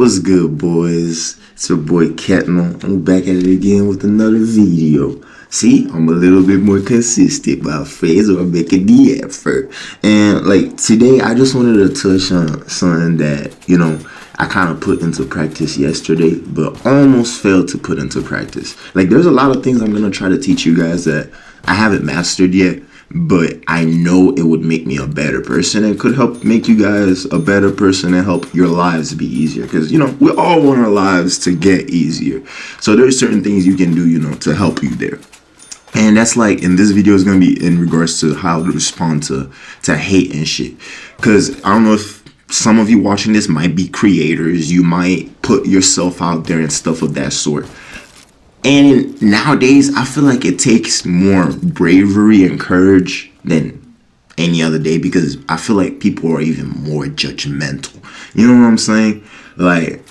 What's good, boys? It's your boy KETNEL. I'm back at it again with another video. See, I'm a little bit more consistent by phrase, or I'm making the effort. And like today, I just wanted to touch on something that, I kind of put into practice yesterday, but almost failed to put into practice. Like, there's a lot of things I'm going to try to teach you guys that I haven't mastered yet, but I know it would make me a better person and could help make you guys a better person and help your lives be easier. Because, we all want our lives to get easier. So there's certain things you can do, to help you there. And that's like, in this video is going to be in regards to how to respond to hate and shit. Because I don't know if some of you watching this might be creators. You might put yourself out there and stuff of that sort. And nowadays, I feel like it takes more bravery and courage than any other day, because I feel like people are even more judgmental. You know what I'm saying? Like,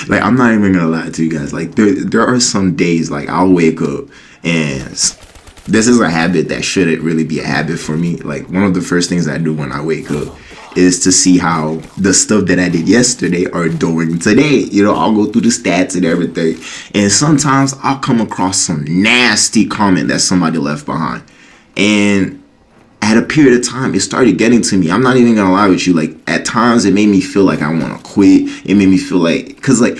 like, I'm not even gonna lie to you guys. Like, there are some days, like, I'll wake up and this is a habit that shouldn't really be a habit for me. Like, one of the first things I do when I wake up is to see how the stuff that I did yesterday are doing today. I'll go through the stats and everything. And sometimes I'll come across some nasty comment that somebody left behind. And at a period of time, it started getting to me. I'm not even gonna lie with you. Like, at times it made me feel like I want to quit. It made me feel like, because like,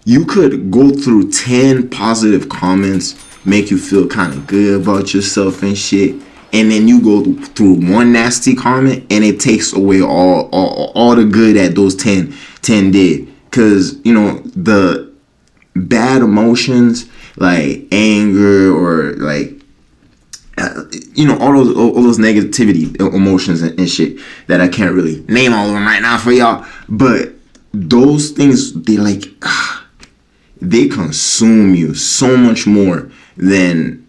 you could go through 10 positive comments, make you feel kind of good about yourself and shit, and then you go through one nasty comment and it takes away all the good that those 10 did. Because the bad emotions like anger or like all those negativity emotions and shit that I can't really name all of them right now for y'all, but those things, they consume you so much more than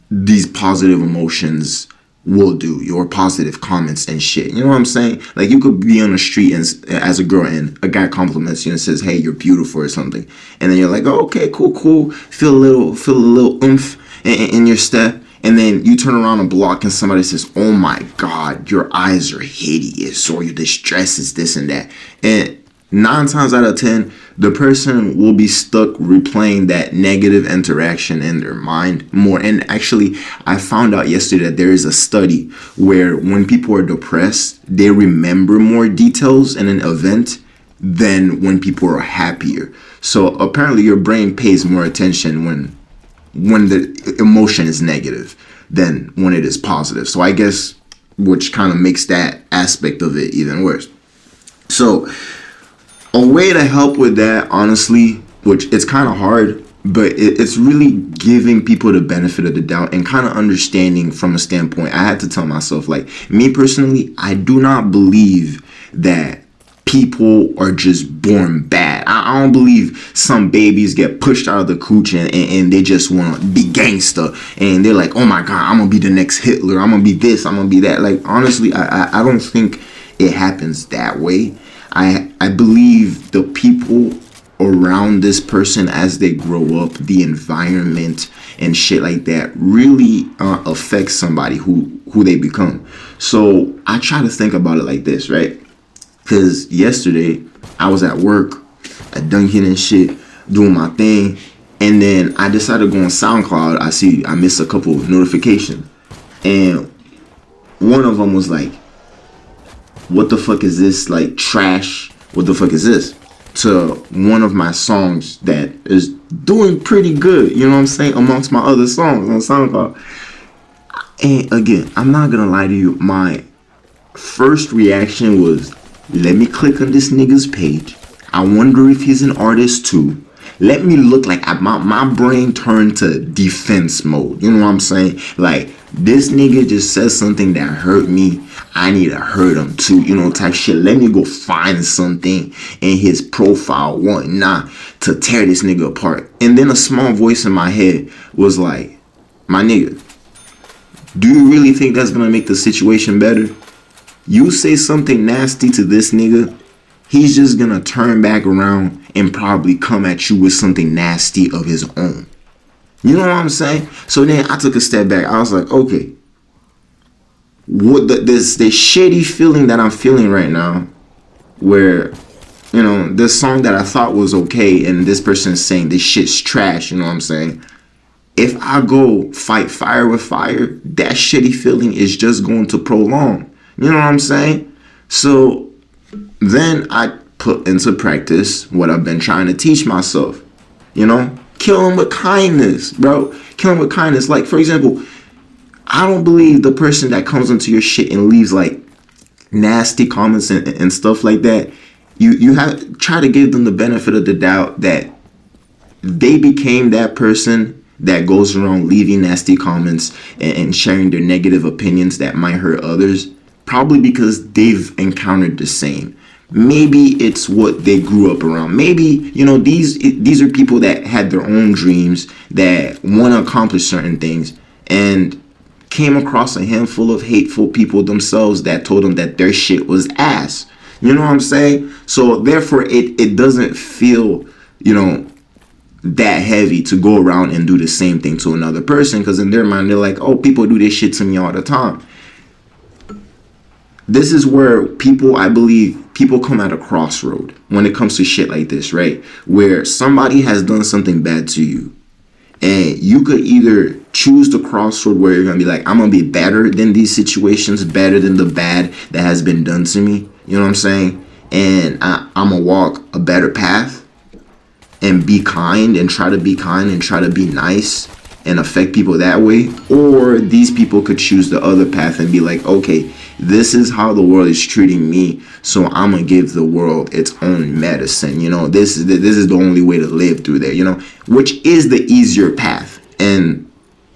these positive emotions will do, your positive comments and shit. You know what I'm saying? Like, you could be on the street and as a girl, and a guy compliments you and says, "Hey, you're beautiful," or something, and then you're like, "Oh, okay, cool." Feel a little oomph in your step, and then you turn around a block and somebody says, "Oh my God, your eyes are hideous," or "Your distress is this and that," and 9 times out of 10, the person will be stuck replaying that negative interaction in their mind more. And actually, I found out yesterday that there is a study where when people are depressed, they remember more details in an event than when people are happier. So apparently your brain pays more attention when the emotion is negative than when it is positive. So I guess, which kind of makes that aspect of it even worse. So a way to help with that, honestly, which it's kind of hard, but it's really giving people the benefit of the doubt and kind of understanding from a standpoint. I had to tell myself, like, me personally, I do not believe that people are just born bad. I don't believe some babies get pushed out of the cooch and they just want to be gangster. And they're like, "Oh my God, I'm going to be the next Hitler. I'm going to be this. I'm going to be that." Like, honestly, I don't think it happens that way. I believe the people around this person as they grow up, the environment and shit like that, really affects somebody who they become. So I try to think about it like this, right? Because yesterday I was at work at Dunkin' and shit, doing my thing, and then I decided to go on SoundCloud. I missed a couple of notifications, and one of them was like, "What the fuck is this? Like, trash. What the fuck is this?" To one of my songs that is doing pretty good, you know what I'm saying, amongst my other songs on SoundCloud. And again, I'm not gonna lie to you, my first reaction was, let me click on this nigga's page. I wonder if he's an artist too. Let me look. Like, my brain turned to defense mode. You know what I'm saying? Like, this nigga just says something that hurt me. I need to hurt him too, type shit. Let me go find something in his profile, whatnot, to tear this nigga apart. And then a small voice in my head was like, "My nigga, do you really think that's gonna make the situation better? You say something nasty to this nigga, he's just gonna turn back around and probably come at you with something nasty of his own." You know what I'm saying? So then I took a step back. I was like, okay, what this shitty feeling that I'm feeling right now, where you know, this song that I thought was okay, and this person is saying this shit's trash, you know what I'm saying? If I go fight fire with fire, that shitty feeling is just going to prolong. You know what I'm saying? So then I put into practice what I've been trying to teach myself. You know? Kill him with kindness, bro. Kill him with kindness. Like, for example, I don't believe the person that comes into your shit and leaves like nasty comments and stuff like that. You have try to give them the benefit of the doubt that they became that person that goes around leaving nasty comments and sharing their negative opinions that might hurt others, probably because they've encountered the same. Maybe it's what they grew up around. Maybe, you know, these are people that had their own dreams, that want to accomplish certain things, and came across a handful of hateful people themselves that told them that their shit was ass. You know what I'm saying? So therefore it doesn't feel, you know, that heavy to go around and do the same thing to another person, because in their mind they're like, oh, people do this shit to me all the time. This is where I believe people come at a crossroad when it comes to shit like this, right? Where somebody has done something bad to you, and you could either choose the crossroad where you're gonna be like, I'm gonna be better than these situations, better than the bad that has been done to me, you know what I'm saying? And I'm gonna walk a better path and be kind and try to be kind and try to be nice and affect people that way. Or these people could choose the other path and be like, okay, this is how the world is treating me, so I'm gonna give the world its own medicine. You know, this is the only way to live through there, you know, which is the easier path. And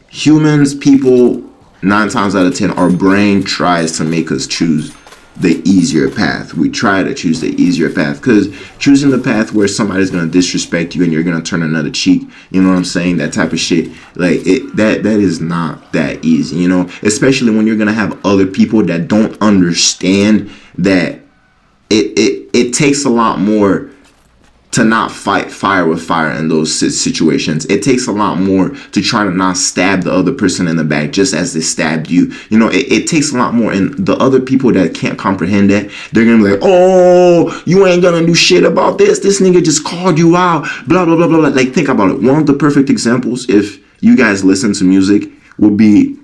humans, people, 9 times out of 10, our brain tries to make us choose the easier path. We try to choose the easier path, because choosing the path where somebody's gonna disrespect you and you're gonna turn another cheek, you know what I'm saying, that type of shit, like that is not that easy, you know, especially when you're gonna have other people that don't understand that it takes a lot more to not fight fire with fire in those situations. It takes a lot more to try to not stab the other person in the back just as they stabbed you. You know, it takes a lot more. And the other people that can't comprehend that, they're gonna be like, oh, you ain't gonna do shit about this. This nigga just called you out, blah, blah, blah, blah, blah. Like, think about it. One of the perfect examples, if you guys listen to music, would be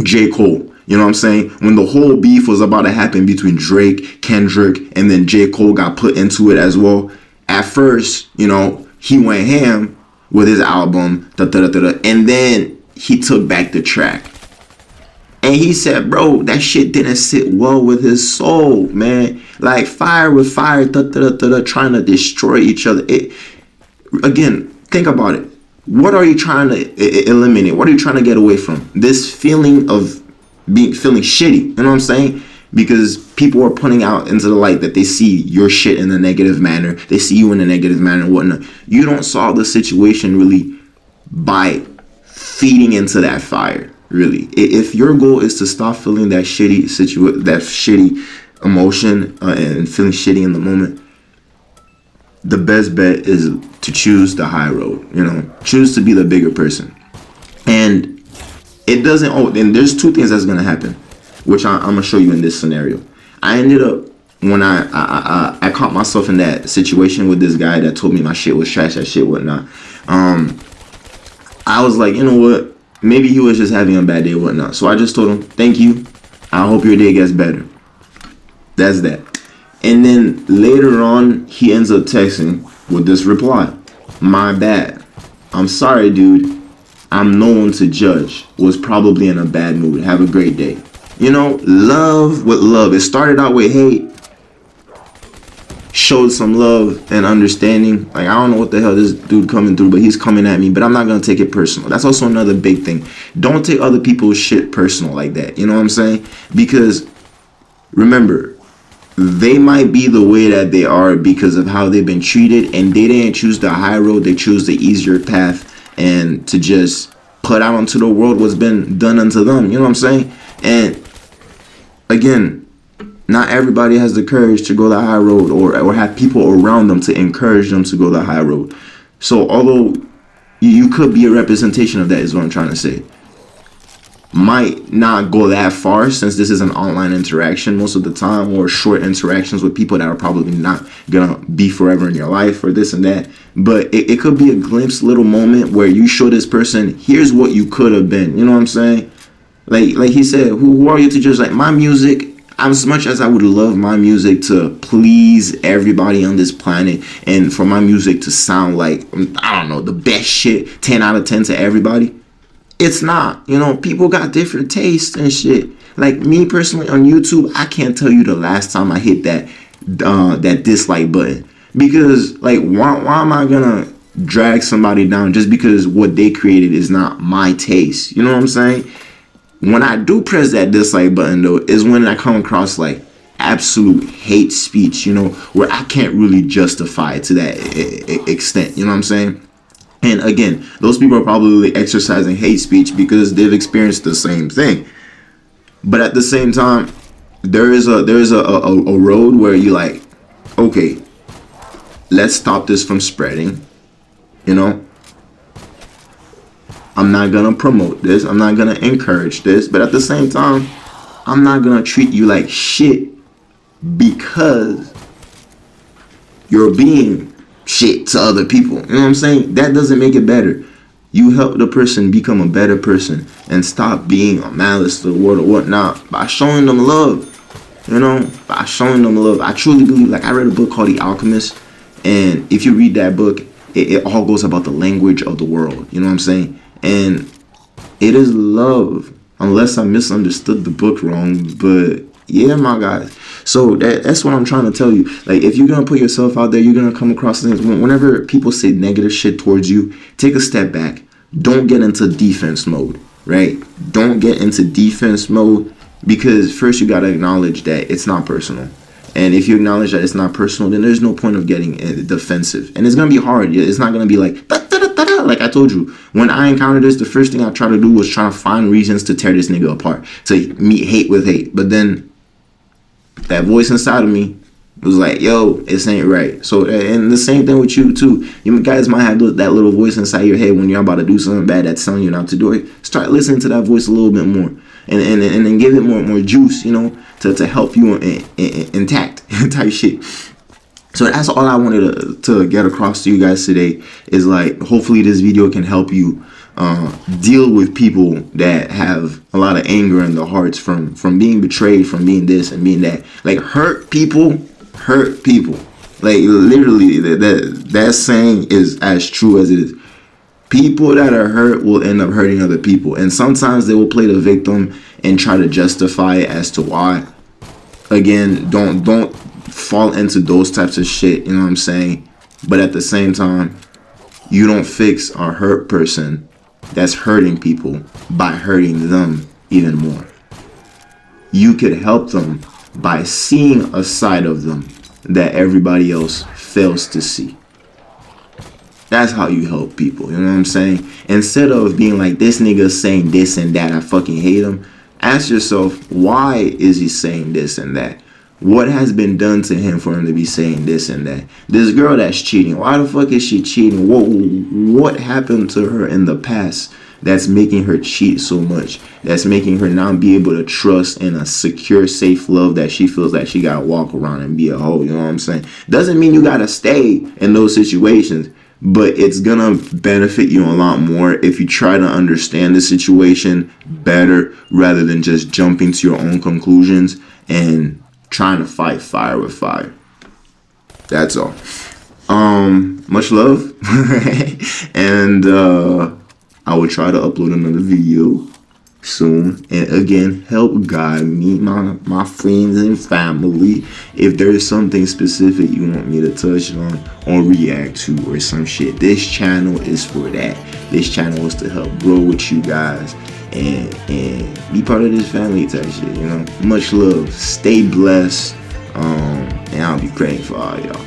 J. Cole. You know what I'm saying? When the whole beef was about to happen between Drake, Kendrick, and then J. Cole got put into it as well. At first, you know, he went ham with his album, and then he took back the track. And he said, bro, that shit didn't sit well with his soul, man. Like, fire with fire, trying to destroy each other. Again, think about it. What are you trying to eliminate? What are you trying to get away from? This feeling of feeling shitty, you know what I'm saying? Because people are putting out into the light that they see your shit in a negative manner. They see you in a negative manner and whatnot. You don't solve the situation really by feeding into that fire, really. If your goal is to stop feeling that shitty emotion and feeling shitty in the moment, the best bet is to choose the high road, you know. Choose to be the bigger person. And it doesn't, and there's 2 things that's going to happen, which I'm going to show you in this scenario. I ended up, when I caught myself in that situation with this guy that told me my shit was trash, that shit whatnot. I was like, you know what? Maybe he was just having a bad day or whatnot. So I just told him, thank you. I hope your day gets better. That's that. And then later on, he ends up texting with this reply. My bad. I'm sorry, dude. I'm no one to judge. Was probably in a bad mood. Have a great day. You know, love with love. It started out with hate, showed some love and understanding. Like, I don't know what the hell this dude coming through, but he's coming at me, but I'm not going to take it personal. That's also another big thing. Don't take other people's shit personal like that. You know what I'm saying? Because remember, they might be the way that they are because of how they've been treated, and they didn't choose the high road. They chose the easier path and to just put out onto the world what's been done unto them. You know what I'm saying? And again, not everybody has the courage to go the high road, or have people around them to encourage them to go the high road. So although you could be a representation of that, is what I'm trying to say. might not go that far, since this is an online interaction most of the time, or short interactions with people that are probably not gonna be forever in your life or this and that. But it could be a glimpse, little moment where you show this person, here's what you could have been. You know what I'm saying? Like he said, who are you to judge? Like, my music, as much as I would love my music to please everybody on this planet, and for my music to sound like, I don't know, the best shit, 10 out of 10 to everybody, it's not. You know, people got different tastes and shit. Like, me personally on YouTube, I can't tell you the last time I hit that dislike button, because like, why am I gonna drag somebody down just because what they created is not my taste? You know what I'm saying? When I do press that dislike button, though, is when I come across like absolute hate speech, you know, where I can't really justify it to that extent. You know what I'm saying? And again, those people are probably exercising hate speech because they've experienced the same thing. But at the same time, there is a road where you like, okay, let's stop this from spreading. You know, I'm not gonna promote this, I'm not gonna encourage this, but at the same time, I'm not gonna treat you like shit because you're being shit to other people. You know what I'm saying? That doesn't make it better. You help the person become a better person and stop being a malice to the world or whatnot by showing them love. You know, by showing them love. I truly believe, like, I read a book called The Alchemist, and if you read that book, it all goes about the language of the world. You know what I'm saying? And it is love, unless I misunderstood the book wrong. But yeah, my guys. So that's what I'm trying to tell you. Like, if you're gonna put yourself out there, you're gonna come across things. Whenever people say negative shit towards you, take a step back. Don't get into defense mode, right? Don't get into defense mode, because first you gotta acknowledge that it's not personal. And if you acknowledge that it's not personal, then there's no point of getting defensive. And it's gonna be hard. It's not gonna be like, like I told you, when I encountered this, the first thing I tried to do was try to find reasons to tear this nigga apart, to meet hate with hate. But then that voice inside of me was like, yo, this ain't right. So, and the same thing with you too. You guys might have that little voice inside your head when you're about to do something bad that's telling you not to do it. Start listening to that voice a little bit more, and then give it more juice, you know, to help you intact type shit. So that's all I wanted to get across to you guys today, is like, hopefully this video can help you deal with people that have a lot of anger in their hearts from being betrayed, from being this and being that. Like, hurt people. Like, literally, that saying is as true as it is. People that are hurt will end up hurting other people, and sometimes they will play the victim and try to justify it as to why. Again, don't fall into those types of shit, you know what I'm saying? But at the same time, you don't fix a hurt person that's hurting people by hurting them even more. You could help them by seeing a side of them that everybody else fails to see. That's how you help people, you know what I'm saying? Instead of being like, this nigga saying this and that, I fucking hate him. Ask yourself, why is he saying this and that? What has been done to him for him to be saying this and that? This girl that's cheating, why the fuck is she cheating? What happened to her in the past that's making her cheat so much? That's making her not be able to trust in a secure, safe love that she feels like she gotta walk around and be a hoe, you know what I'm saying? Doesn't mean you gotta stay in those situations, but it's gonna benefit you a lot more if you try to understand the situation better rather than just jumping to your own conclusions and trying to fight fire with fire. That's all. Much love. And I will try to upload another video soon. And again, help guide me, my friends and family, if there is something specific you want me to touch on or react to or some shit. This channel is for that. This channel is to help grow with you guys and be part of this family type shit, you know. Much love. Stay blessed. And I'll be praying for all y'all.